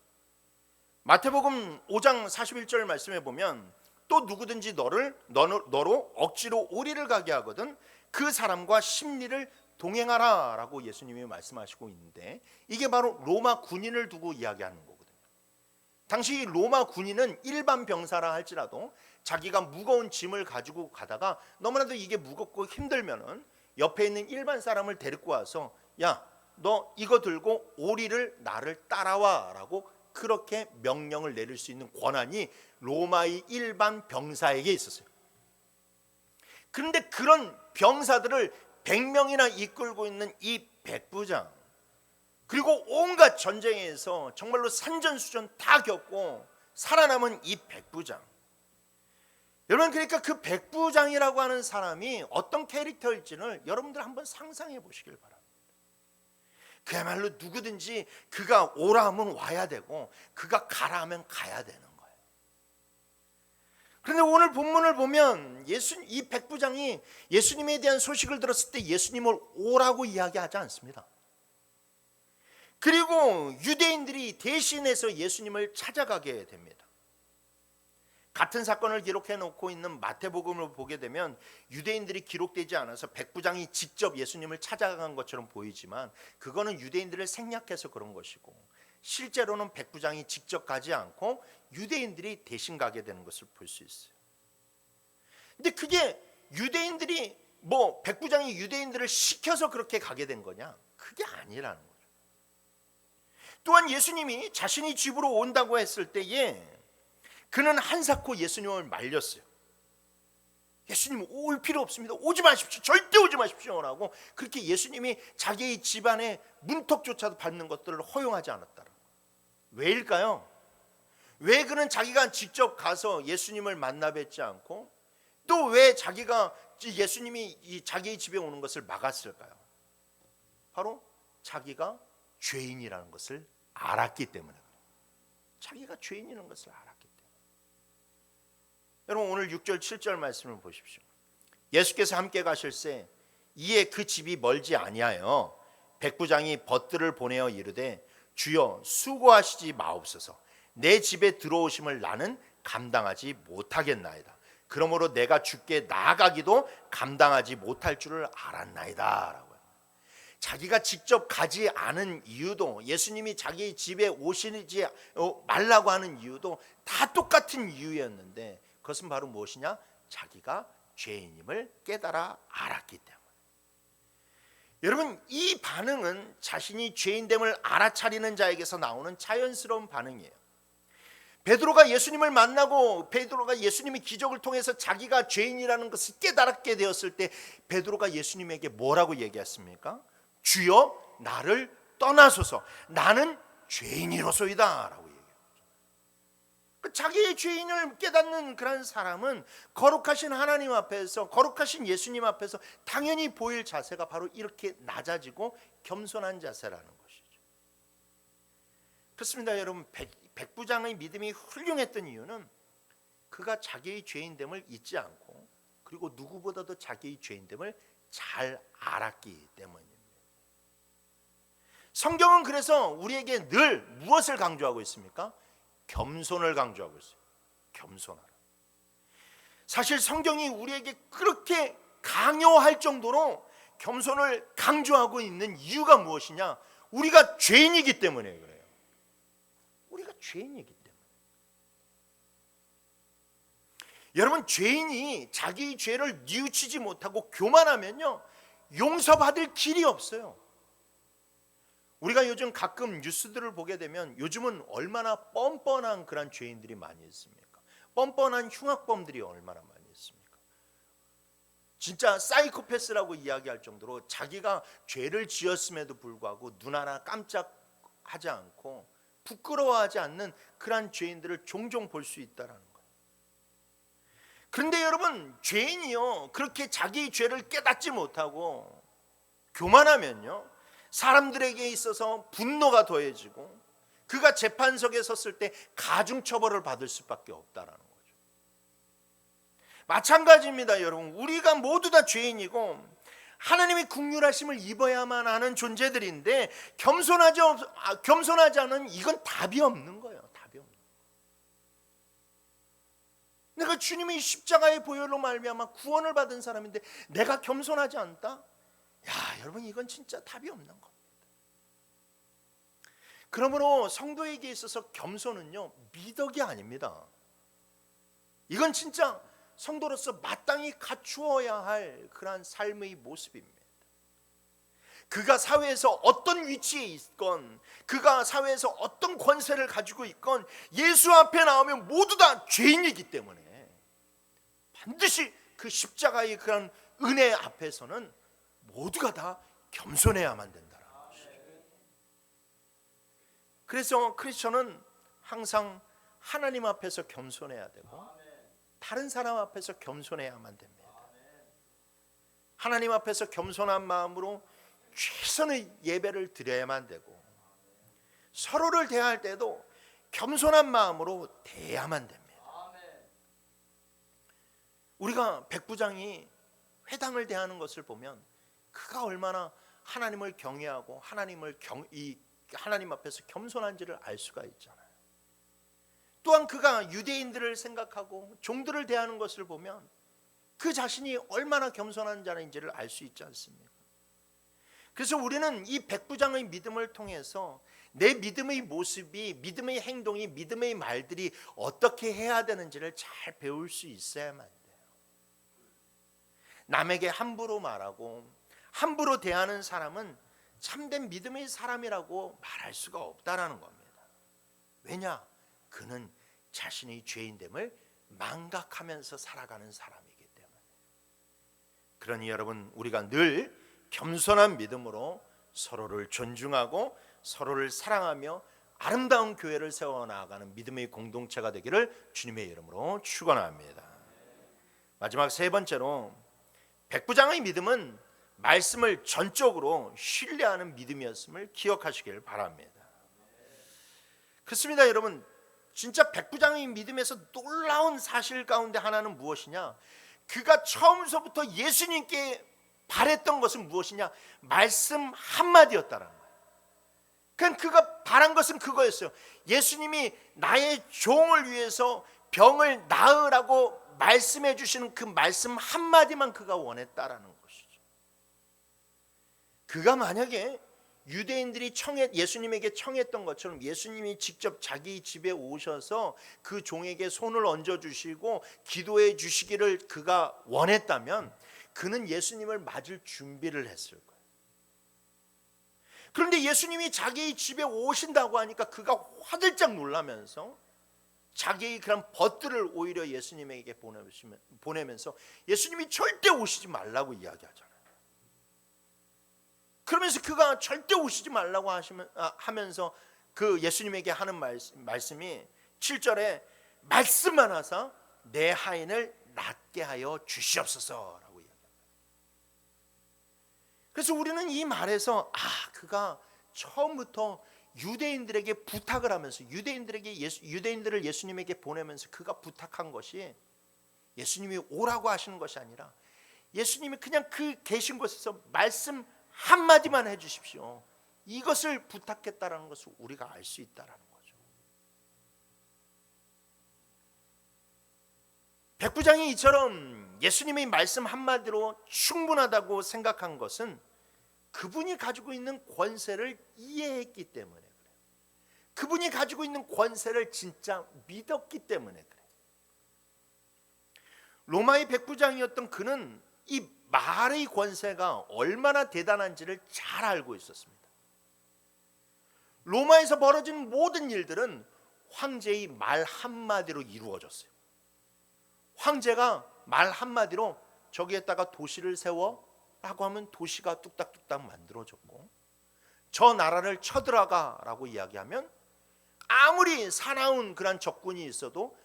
A: 마태복음 5장 41절 말씀에 보면, 또 누구든지 너로 억지로 오리를 가게 하거든 그 사람과 십리를 동행하라 라고 예수님이 말씀하시고 있는데, 이게 바로 로마 군인을 두고 이야기하는 거거든요. 당시 로마 군인은 일반 병사라 할지라도 자기가 무거운 짐을 가지고 가다가 너무나도 이게 무겁고 힘들면은 옆에 있는 일반 사람을 데리고 와서, 야, 너 이거 들고 오리를 나를 따라와 라고 그렇게 명령을 내릴 수 있는 권한이 로마의 일반 병사에게 있었어요. 그런데 그런 병사들을 100명이나 이끌고 있는 이 백부장, 그리고 온갖 전쟁에서 정말로 산전수전 다 겪고 살아남은 이 백부장, 여러분, 그러니까 그 백부장이라고 하는 사람이 어떤 캐릭터일지를 여러분들 한번 상상해 보시길 바랍니다. 그야말로 누구든지 그가 오라 하면 와야 되고 그가 가라 하면 가야 되는 거예요. 그런데 오늘 본문을 보면 이 백부장이 예수님에 대한 소식을 들었을 때 예수님을 오라고 이야기하지 않습니다. 그리고 유대인들이 대신해서 예수님을 찾아가게 됩니다. 같은 사건을 기록해 놓고 있는 마태복음을 보게 되면 유대인들이 기록되지 않아서 백부장이 직접 예수님을 찾아간 것처럼 보이지만, 그거는 유대인들을 생략해서 그런 것이고, 실제로는 백부장이 직접 가지 않고 유대인들이 대신 가게 되는 것을 볼 수 있어요. 근데 그게 유대인들이 백부장이 유대인들을 시켜서 그렇게 가게 된 거냐? 그게 아니라는 거죠. 또한 예수님이 자신이 집으로 온다고 했을 때에 그는 한사코 예수님을 말렸어요. 예수님 올 필요 없습니다. 오지 마십시오. 절대 오지 마십시오라고 그렇게 예수님이 자기의 집안에 문턱조차도 밟는 것들을 허용하지 않았다는 거예요. 왜일까요? 왜 그는 자기가 직접 가서 예수님을 만나 뵙지 않고 또 왜 자기가 예수님이 자기의 집에 오는 것을 막았을까요? 바로 자기가 죄인이라는 것을 알았기 때문에 그래요. 자기가 죄인이라는 것을 알았기 때문에. 여러분, 오늘 6절 7절 말씀을 보십시오. 예수께서 함께 가실새 이에 그 집이 멀지 아니하여 백부장이 벗들을 보내어 이르되, 주여 수고하시지 마옵소서. 내 집에 들어오심을 나는 감당하지 못하겠나이다. 그러므로 내가 주께 나아가기도 감당하지 못할 줄을 알았나이다 라고요. 자기가 직접 가지 않은 이유도, 예수님이 자기의 집에 오시지 말라고 하는 이유도 다 똑같은 이유였는데, 그것은 바로 무엇이냐? 자기가 죄인임을 깨달아 알았기 때문에. 여러분, 이 반응은 자신이 죄인됨을 알아차리는 자에게서 나오는 자연스러운 반응이에요. 베드로가 예수님을 만나고 베드로가 예수님의 기적을 통해서 자기가 죄인이라는 것을 깨달았게 되었을 때 베드로가 예수님에게 뭐라고 얘기했습니까? 주여 나를 떠나소서, 나는 죄인이로소이다 라고 얘기합니다. 자기의 죄인을 깨닫는 그런 사람은 거룩하신 하나님 앞에서, 거룩하신 예수님 앞에서 당연히 보일 자세가 바로 이렇게 낮아지고 겸손한 자세라는 것이죠. 그렇습니다. 여러분, 백부장의 믿음이 훌륭했던 이유는 그가 자기의 죄인됨을 잊지 않고, 그리고 누구보다도 자기의 죄인됨을 잘 알았기 때문입니다. 성경은 그래서 우리에게 늘 무엇을 강조하고 있습니까? 겸손을 강조하고 있어요. 겸손하라. 사실 성경이 우리에게 그렇게 강요할 정도로 겸손을 강조하고 있는 이유가 무엇이냐? 우리가 죄인이기 때문에 그래요. 우리가 죄인이기 때문에. 여러분, 죄인이 자기의 죄를 뉘우치지 못하고 교만하면요, 용서받을 길이 없어요. 우리가 요즘 가끔 뉴스들을 보게 되면 요즘은 얼마나 뻔뻔한 그런 죄인들이 많이 있습니까? 뻔뻔한 흉악범들이 얼마나 많이 있습니까? 진짜 사이코패스라고 이야기할 정도로 자기가 죄를 지었음에도 불구하고 눈 하나 깜짝하지 않고 부끄러워하지 않는 그러한 죄인들을 종종 볼 수 있다는 거예요. 그런데 여러분, 죄인이요 그렇게 자기 죄를 깨닫지 못하고 교만하면요 사람들에게 있어서 분노가 더해지고 그가 재판석에 섰을 때 가중처벌을 받을 수밖에 없다라는 거죠. 마찬가지입니다. 여러분, 우리가 모두 다 죄인이고 하나님의 긍휼하심을 입어야만 하는 존재들인데 겸손하지 않은 이건 답이 없는 거예요. 답이 없는 거예요. 내가 주님의 십자가의 보혈로 말미암아 구원을 받은 사람인데 내가 겸손하지 않다? 야, 여러분, 이건 진짜 답이 없는 겁니다. 그러므로 성도에게 있어서 겸손은요 미덕이 아닙니다. 이건 진짜 성도로서 마땅히 갖추어야 할 그러한 삶의 모습입니다. 그가 사회에서 어떤 위치에 있건, 그가 사회에서 어떤 권세를 가지고 있건 예수 앞에 나오면 모두 다 죄인이기 때문에 반드시 그 십자가의 그런 은혜 앞에서는 모두가 다 겸손해야만 된다는 것이죠. 그래서 크리스천은 항상 하나님 앞에서 겸손해야 되고 다른 사람 앞에서 겸손해야만 됩니다. 하나님 앞에서 겸손한 마음으로 최선의 예배를 드려야만 되고 서로를 대할 때도 겸손한 마음으로 대해야만 됩니다. 우리가 백부장이 회당을 대하는 것을 보면 그가 얼마나 하나님을 경외하고 하나님 앞에서 겸손한지를 알 수가 있잖아요. 또한 그가 유대인들을 생각하고 종들을 대하는 것을 보면 그 자신이 얼마나 겸손한 자인지를 알 수 있지 않습니까? 그래서 우리는 이 백부장의 믿음을 통해서 내 믿음의 모습이, 믿음의 행동이, 믿음의 말들이 어떻게 해야 되는지를 잘 배울 수 있어야만 돼요. 남에게 함부로 말하고 함부로 대하는 사람은 참된 믿음의 사람이라고 말할 수가 없다라는 겁니다. 왜냐? 그는 자신의 죄인됨을 망각하면서 살아가는 사람이기 때문에. 그러니 여러분, 우리가 늘 겸손한 믿음으로 서로를 존중하고 서로를 사랑하며 아름다운 교회를 세워나가는 믿음의 공동체가 되기를 주님의 이름으로 축원합니다. 마지막 세 번째로, 백부장의 믿음은 말씀을 전적으로 신뢰하는 믿음이었음을 기억하시길 바랍니다. 그렇습니다. 여러분, 진짜 백부장의 믿음에서 놀라운 사실 가운데 하나는 무엇이냐? 그가 처음서부터 예수님께 바랬던 것은 무엇이냐? 말씀 한마디였다라는 거예요. 그냥 그가 바란 것은 그거였어요. 예수님이 나의 종을 위해서 병을 나으라고 말씀해 주시는 그 말씀 한마디만 그가 원했다라는 것이죠. 그가 만약에 유대인들이 예수님에게 청했던 것처럼 예수님이 직접 자기 집에 오셔서 그 종에게 손을 얹어주시고 기도해 주시기를 그가 원했다면 그는 예수님을 맞을 준비를 했을 거예요. 그런데 예수님이 자기 집에 오신다고 하니까 그가 화들짝 놀라면서 자기의 그런 벗들을 오히려 예수님에게 보내면서 예수님이 절대 오시지 말라고 이야기하잖아요. 그러면서 그가 절대 오시지 말라고 하면서 그 예수님에게 하는 말씀이 7절에 말씀만 하사 내 하인을 낫게 하여 주시옵소서라고 이야기합니다. 그래서 우리는 이 말에서 그가 처음부터 유대인들에게 부탁을 하면서 유대인들을 예수님에게 보내면서 그가 부탁한 것이 예수님이 오라고 하시는 것이 아니라 예수님이 그냥 그 계신 곳에서 말씀 한마디만 해주십시오, 이것을 부탁했다라는 것을 우리가 알 수 있다라는 거죠. 백부장이 이처럼 예수님의 말씀 한마디로 충분하다고 생각한 것은 그분이 가지고 있는 권세를 이해했기 때문에 그래요. 그분이 가지고 있는 권세를 진짜 믿었기 때문에 그래요. 로마의 백부장이었던 그는 이 말의 권세가 얼마나 대단한지를 잘 알고 있었습니다. 로마에서 벌어진 모든 일들은 황제의 말 한마디로 이루어졌어요. 황제가 말 한마디로 저기에다가 도시를 세워 라고 하면 도시가 뚝딱뚝딱 만들어졌고, 저 나라를 쳐들어가 라고 이야기하면 아무리 사나운 그런 적군이 있어도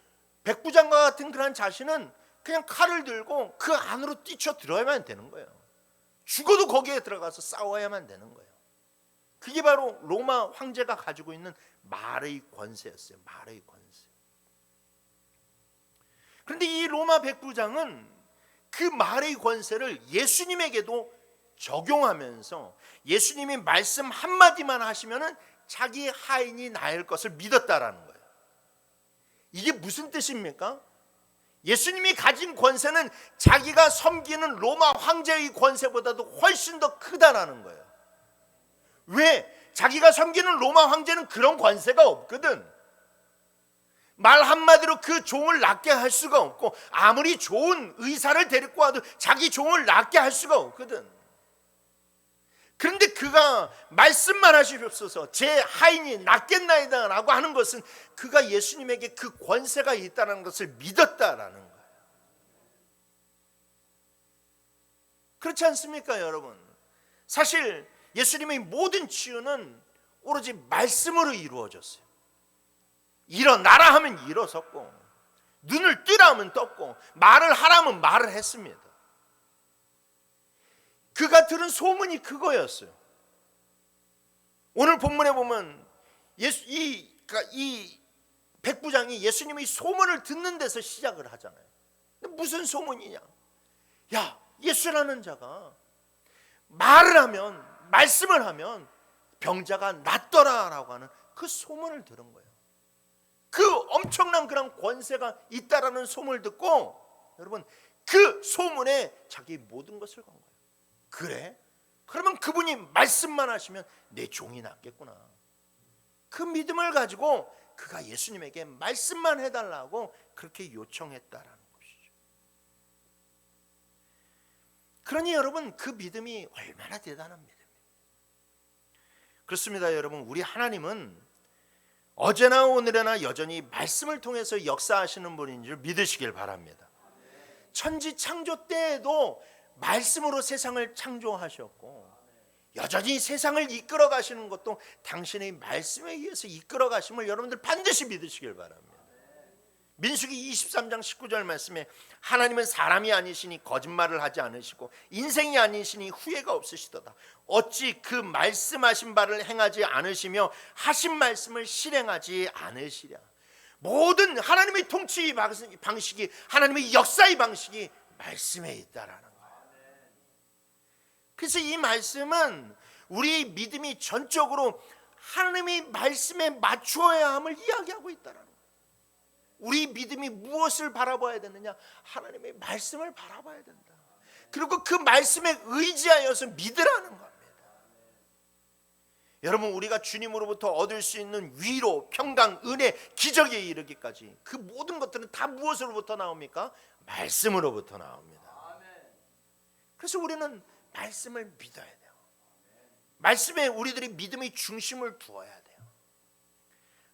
A: 백부장과 같은 그런 자신은 그냥 칼을 들고 그 안으로 뛰쳐들어야만 되는 거예요. 죽어도 거기에 들어가서 싸워야만 되는 거예요. 그게 바로 로마 황제가 가지고 있는 말의 권세였어요. 말의 권세. 그런데 이 로마 백부장은 그 말의 권세를 예수님에게도 적용하면서 예수님이 말씀 한마디만 하시면은 자기 하인이 나을 것을 믿었다라는 거예요. 이게 무슨 뜻입니까? 예수님이 가진 권세는 자기가 섬기는 로마 황제의 권세보다도 훨씬 더 크다라는 거예요. 왜? 자기가 섬기는 로마 황제는 그런 권세가 없거든. 말 한마디로 그 종을 낫게 할 수가 없고, 아무리 좋은 의사를 데리고 와도 자기 종을 낫게 할 수가 없거든. 그런데 그가 말씀만 하시옵소서, 제 하인이 낫겠나이다 라고 하는 것은 그가 예수님에게 그 권세가 있다는 것을 믿었다라는 거예요. 그렇지 않습니까, 여러분? 사실 예수님의 모든 치유는 오로지 말씀으로 이루어졌어요. 일어나라 하면 일어섰고, 눈을 뜨라 하면 떴고, 말을 하라면 말을 했습니다. 그가 들은 소문이 그거였어요. 오늘 본문에 보면 이 백부장이 예수님의 소문을 듣는 데서 시작을 하잖아요. 무슨 소문이냐? 야, 예수라는 자가 말을 하면, 말씀을 하면 병자가 낫더라라고 하는 그 소문을 들은 거예요. 그 엄청난 그런 권세가 있다라는 소문을 듣고, 여러분, 그 소문에 자기 모든 것을 건 거예요. 그래? 그러면 그분이 말씀만 하시면 내 종이 낫겠구나. 그 믿음을 가지고 그가 예수님에게 말씀만 해달라고 그렇게 요청했다라는 것이죠. 그러니 여러분, 그 믿음이 얼마나 대단한 믿음이에요. 그렇습니다, 여러분. 우리 하나님은 어제나 오늘이나 여전히 말씀을 통해서 역사하시는 분인 줄 믿으시길 바랍니다. 천지 창조 때에도 말씀으로 세상을 창조하셨고, 여전히 세상을 이끌어 가시는 것도 당신의 말씀에 의해서 이끌어 가심을 여러분들 반드시 믿으시길 바랍니다. 민수기 23장 19절 말씀에 하나님은 사람이 아니시니 거짓말을 하지 않으시고 인생이 아니시니 후회가 없으시도다. 어찌 그 말씀하신 바를 행하지 않으시며 하신 말씀을 실행하지 않으시랴. 모든 하나님의 통치 방식이, 하나님의 역사의 방식이 말씀에 있다라는 거예요. 그래서 이 말씀은 우리 믿음이 전적으로 하나님의 말씀에 맞추어야 함을 이야기하고 있다는 거예요. 우리 믿음이 무엇을 바라봐야 되느냐? 하나님의 말씀을 바라봐야 된다. 그리고 그 말씀에 의지하여서 믿으라는 겁니다. 여러분, 우리가 주님으로부터 얻을 수 있는 위로, 평강, 은혜, 기적에 이르기까지 그 모든 것들은 다 무엇으로부터 나옵니까? 말씀으로부터 나옵니다. 그래서 우리는 말씀을 믿어야 돼요. 말씀에 우리들이 믿음의 중심을 두어야 돼요.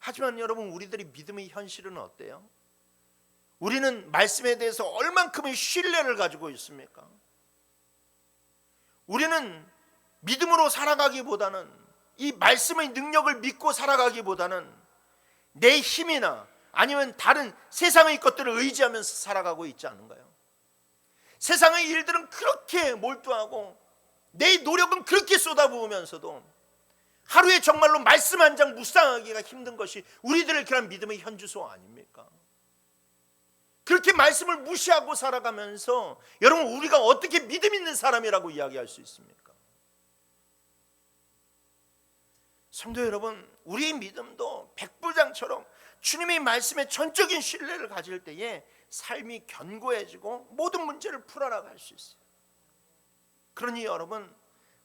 A: 하지만 여러분, 우리들이 믿음의 현실은 어때요? 우리는 말씀에 대해서 얼만큼의 신뢰를 가지고 있습니까? 우리는 믿음으로 살아가기보다는, 이 말씀의 능력을 믿고 살아가기보다는 내 힘이나 아니면 다른 세상의 것들을 의지하면서 살아가고 있지 않은가요? 세상의 일들은 그렇게 몰두하고 내 노력은 그렇게 쏟아부으면서도 하루에 정말로 말씀 한 장 묵상하기가 힘든 것이 우리들의 그런 믿음의 현주소 아닙니까? 그렇게 말씀을 무시하고 살아가면서 여러분, 우리가 어떻게 믿음 있는 사람이라고 이야기할 수 있습니까? 성도 여러분, 우리의 믿음도 백부장처럼 주님의 말씀에 전적인 신뢰를 가질 때에 삶이 견고해지고 모든 문제를 풀어나갈 수 있어요. 그러니 여러분,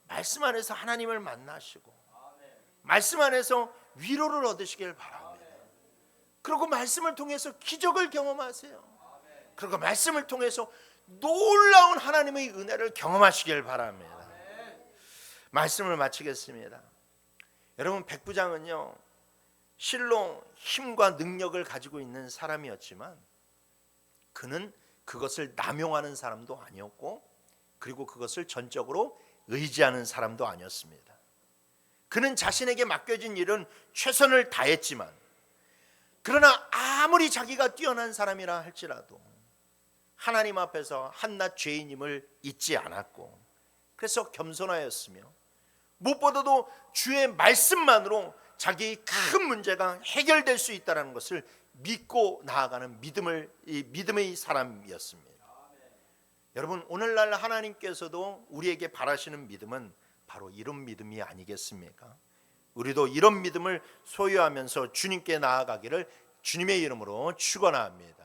A: 말씀 안에서 하나님을 만나시고 말씀 안에서 위로를 얻으시길 바랍니다. 그리고 말씀을 통해서 기적을 경험하세요. 그리고 말씀을 통해서 놀라운 하나님의 은혜를 경험하시길 바랍니다. 말씀을 마치겠습니다. 여러분, 백부장은요, 실로 힘과 능력을 가지고 있는 사람이었지만 그는 그것을 남용하는 사람도 아니었고, 그리고 그것을 전적으로 의지하는 사람도 아니었습니다. 그는 자신에게 맡겨진 일은 최선을 다했지만, 그러나 아무리 자기가 뛰어난 사람이라 할지라도 하나님 앞에서 한낱 죄인임을 잊지 않았고, 그래서 겸손하였으며, 무엇보다도 주의 말씀만으로 자기의 큰 문제가 해결될 수 있다는 것을 믿고 나아가는 믿음의 사람이었습니다. 여러분, 오늘날 하나님께서도 우리에게 바라시는 믿음은 바로 이런 믿음이 아니겠습니까? 우리도 이런 믿음을 소유하면서 주님께 나아가기를 주님의 이름으로 축원합니다.